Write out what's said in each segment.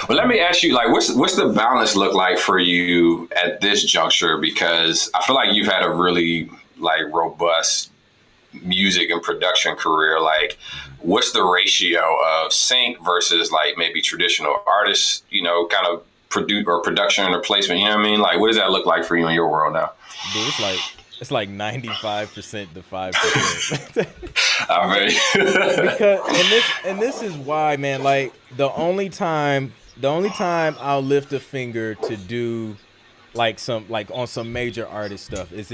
Well, let me ask you, like, what's the balance look like for you at this juncture? Because I feel like you've had a really like robust music and production career. Like, what's the ratio of sync versus like maybe traditional artists? Kind of produce or production or placement. You know what I mean? Like, what does that look like for you in your world now? Dude, it's like 95% to 5%. I mean, Because and this is why, man, like the only time I'll lift a finger to do like some like on some major artist stuff is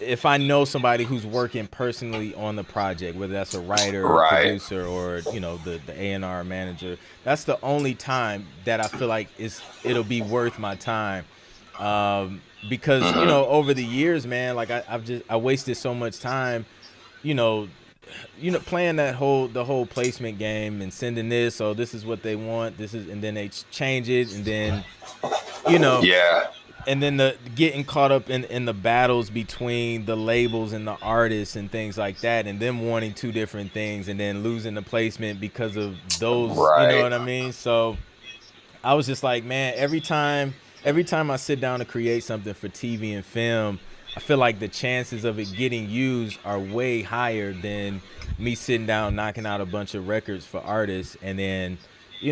if I know somebody who's working personally on the project, whether that's a writer or right. producer or the A&R manager. That's the only time that I feel like it'll be worth my time. Because over the years, man, like I wasted so much time, you know, playing the whole placement game and sending this. So this is what they want. This is, and then they change it, and then you know, Yeah. and then the getting caught up in the battles between the labels and the artists and things like that, and them wanting two different things, and then losing the placement because of those. You know Right. what I mean? So I was just like, man, every time I sit down to create something for TV and film, I feel like the chances of it getting used are way higher than me sitting down knocking out a bunch of records for artists and then,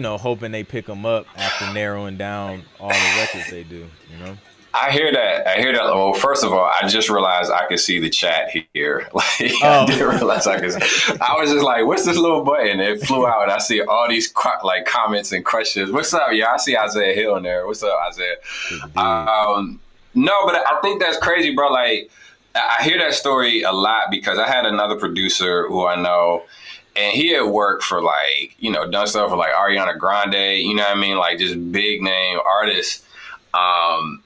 hoping they pick them up after narrowing down all the records they do, you know? I hear that. I hear that. Well, first of all, I just realized I could see the chat here. Like, I Oh, didn't realize I could. I was just like, "What's this little button?" It flew out, and I see all these like comments and questions. What's up? Yeah, I see Isaiah Hill in there. What's up, Isaiah? big dig. No, but I think that's crazy, bro. Like, I hear that story a lot because I had another producer who I know, and he had worked for like done stuff for like Ariana Grande. You know what I mean? Like just big name artists. Um,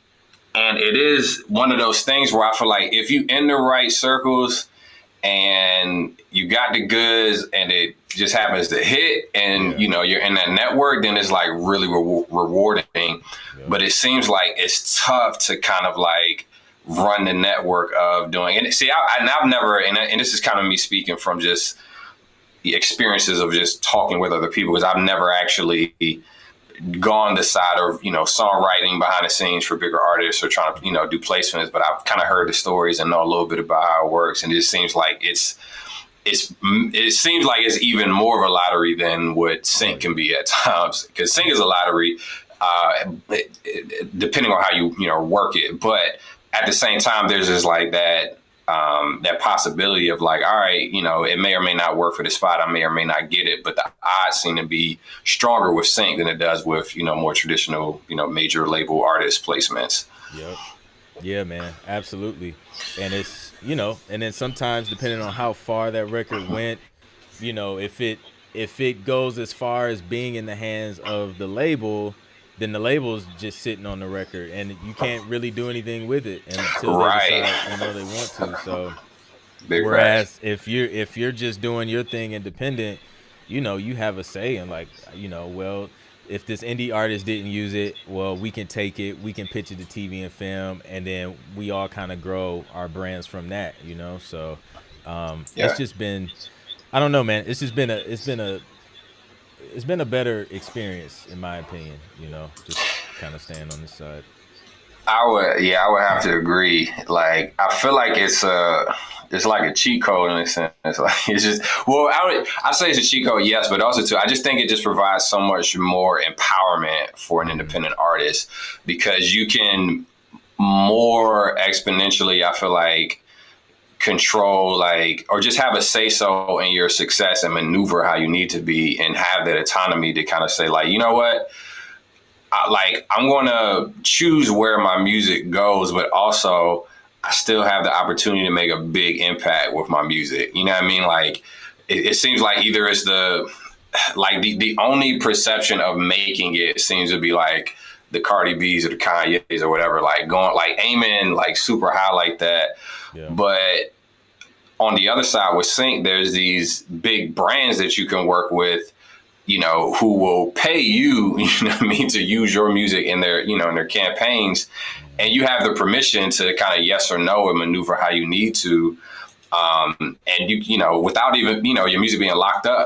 and it is one of those things where I feel like if you in the right circles and you got the goods and it just happens to hit and Yeah. you're in that network, then it's like really rewarding. Yep. But it seems like it's tough to kind of like run the network of doing. And see, I've never, and this is kind of me speaking from just the experiences of just talking with other people, because I've never actually gone the side of songwriting behind the scenes for bigger artists or trying to do placements, but I've kind of heard the stories and know a little bit about how it works, and it just seems like it seems like it's even more of a lottery than what Oh sync can yeah. be at times, because sync is a lottery, depending on how you work it, but at the same time there's just like that possibility of like, all right, it may or may not work for the spot. I may or may not get it, but the odds seem to be stronger with sync than it does with, more traditional, major label artist placements. Yep. Yeah, man, absolutely. And and then sometimes depending on how far that record went, if it goes as far as being in the hands of the label, then the label's just sitting on the record and you can't really do anything with it until they Right. decide, they want to. So Big facts. whereas if you're just doing your thing independent, you have a say in like, well, if this indie artist didn't use it, well, we can take it, we can pitch it to TV and film, and then we all kind of grow our brands from that. So it's Yeah. just been, I don't know, man. It's been a better experience in my opinion. Just kind of staying on this side. I would have to agree. Like, I feel like it's like a cheat code in a sense. Like, it's just, well, I say it's a cheat code, yes, but also too, I just think it just provides so much more empowerment for an Hmm. independent artist, because you can more exponentially, I feel like, control, like, or just have a say so in your success and maneuver how you need to be and have that autonomy to kind of say like, you know what, I'm going to choose where my music goes, but also I still have the opportunity to make a big impact with my music. You know what I mean? Like, it seems like either it's the only perception of making it seems to be like the Cardi B's or the Kanye's or whatever, like going, like aiming like super high like that. Yeah. But on the other side with Sync, there's these big brands that you can work with, who will pay you, you know what I mean, to use your music in their, in their campaigns. And you have the permission to kind of yes or no and maneuver how you need to. And without even, your music being locked up.